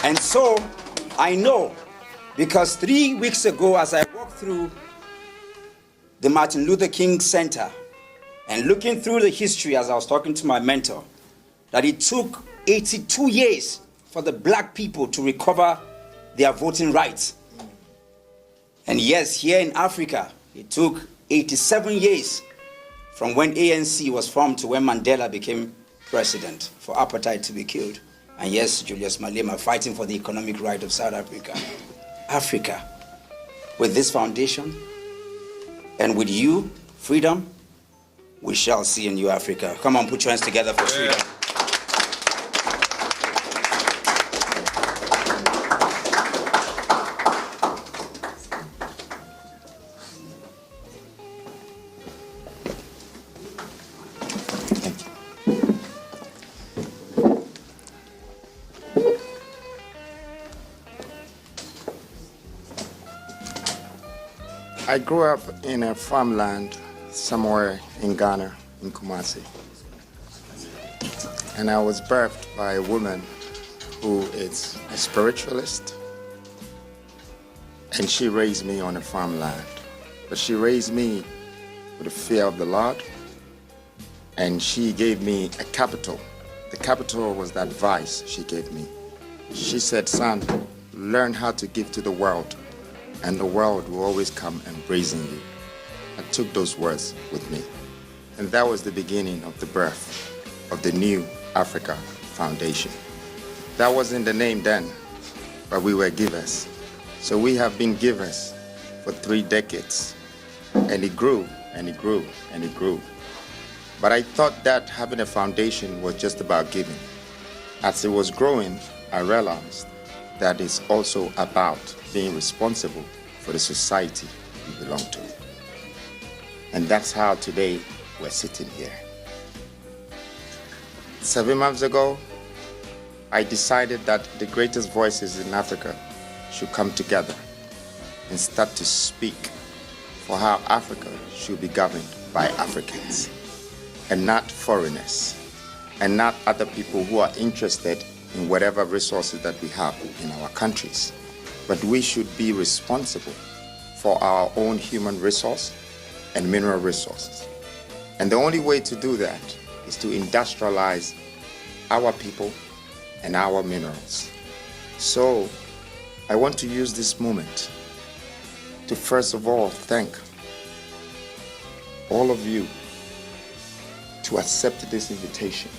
And so I know, because 3 weeks ago, as I walked through the Martin Luther King Center and looking through the history as I was talking to my mentor, that it took 82 years for the black people to recover their voting rights. And yes, here in Africa, it took 87 years from when ANC was formed to when Mandela became president for apartheid to be killed. And yes, Julius Malema fighting for the economic right of South Africa. Africa, with this foundation and with you, freedom, we shall see a new Africa. Come on, put your hands together for freedom. I grew up in a farmland somewhere in Ghana, in Kumasi. And I was birthed by a woman who is a spiritualist. And she raised me on a farmland. But she raised me with the fear of the Lord. And she gave me a capital. The capital was the advice she gave me. She said, son, learn how to give to the world, and the world will always come embracing you. I took those words with me. And that was the beginning of the birth of the New Africa Foundation. That wasn't the name then, but we were givers. So we have been givers for 3 decades. And it grew, and it grew, and it grew. But I thought that having a foundation was just about giving. As it was growing, I realized that it's also about being responsible for the society we belong to. And that's how today we're sitting here. 7 months ago, I decided that the greatest voices in Africa should come together and start to speak for how Africa should be governed by Africans and not foreigners and not other people who are interested in whatever resources that we have in our countries. But we should be responsible for our own human resource and mineral resources. And the only way to do that is to industrialize our people and our minerals. So I want to use this moment to first of all thank all of you to accept this invitation.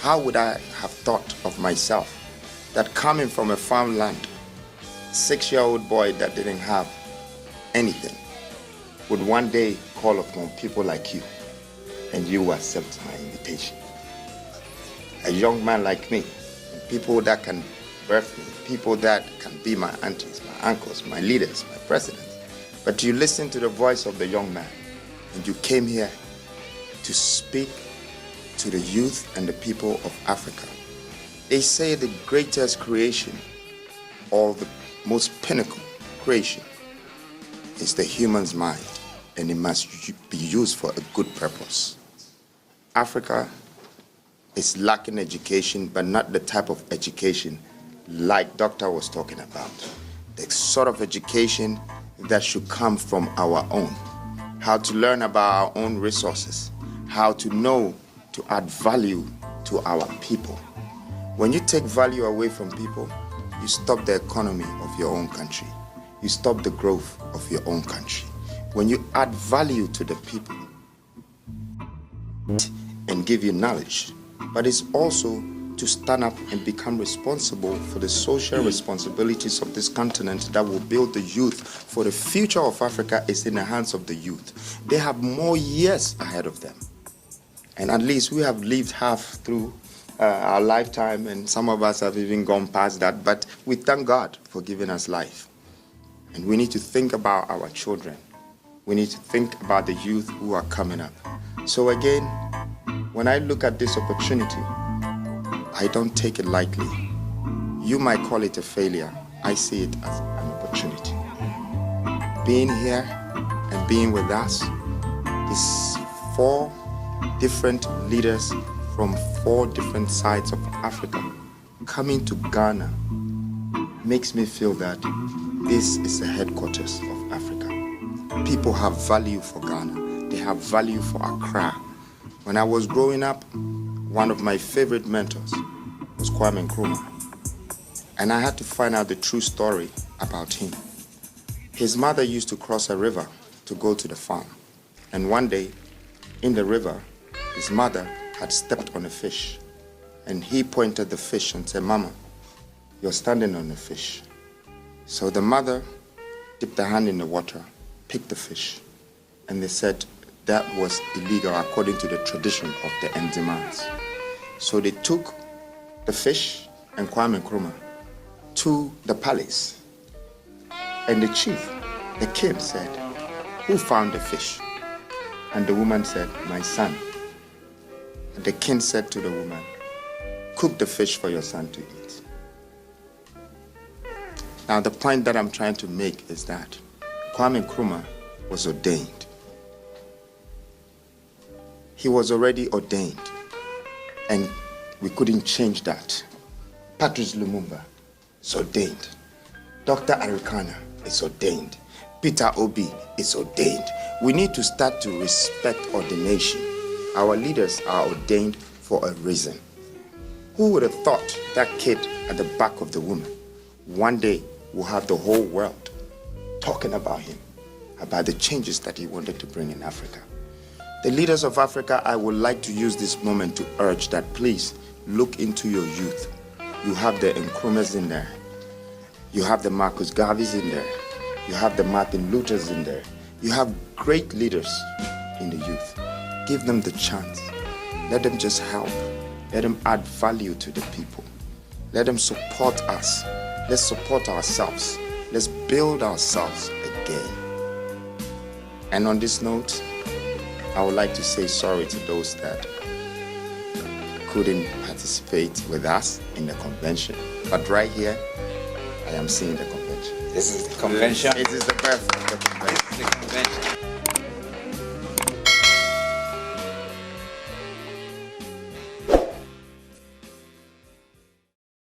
How would I have thought of myself that coming from a farmland, 6-year-old boy that didn't have anything, would one day call upon people like you, and you will accept my invitation. A young man like me, and people that can birth me, people that can be my aunties, my uncles, my leaders, my presidents. But you listen to the voice of the young man, and you came here to speak to the youth and the people of Africa. They say the greatest creation, or the most pinnacle creation, is the human's mind, and it must be used for a good purpose. Africa is lacking education, but not the type of education like Doctor was talking about. The sort of education that should come from our own. How to learn about our own resources, how to know to add value to our people. When you take value away from people, you stop the economy of your own country. You stop the growth of your own country. When you add value to the people and give you knowledge, but it's also to stand up and become responsible for the social responsibilities of this continent that will build the youth. For the future of Africa is in the hands of the youth. They have more years ahead of them. And at least we have lived half through our lifetime, and some of us have even gone past that, but we thank God for giving us life. And we need to think about our children. We need to think about the youth who are coming up. So again, when I look at this opportunity, I don't take it lightly. You might call it a failure. I see it as an opportunity. Being here and being with us is 4 different leaders from 4 different sides of Africa coming to Ghana makes me feel that this is the headquarters of Africa. People have value for Ghana. They have value for Accra. When I was growing up, one of my favorite mentors was Kwame Nkrumah. And I had to find out the true story about him. His mother used to cross a river to go to the farm. And one day, in the river, his mother had stepped on a fish. And he pointed the fish and said, "Mama, you're standing on a fish." So the mother dipped her hand in the water, picked the fish, and they said that was illegal according to the tradition of the Ndimans. So they took the fish and Kwame Nkrumah to the palace. And the chief, the king, said, "Who found the fish?" And the woman said, "My son." And the king said to the woman, "Cook the fish for your son to eat." Now the point that I'm trying to make is that Kwame Nkrumah was ordained. He was already ordained, and we couldn't change that. Patrice Lumumba is ordained. Dr. Arikana is ordained. Peter Obi is ordained. We need to start to respect ordination. Our leaders are ordained for a reason. Who would have thought that kid at the back of the woman one day will have the whole world talking about him, about the changes that he wanted to bring in Africa? The leaders of Africa, I would like to use this moment to urge that please look into your youth. You have the Nkrumahs in there. You have the Marcus Garveys in there. You have the Martin Luthers in there. You have great leaders in the youth. Give them the chance. Let them just help. Let them add value to the people. Let them support us. Let's support ourselves. Let's build ourselves again. And on this note, I would like to say sorry to those that couldn't participate with us in the convention. But right here, I am seeing the convention. This is the convention. It is the birth of the convention. This is the convention.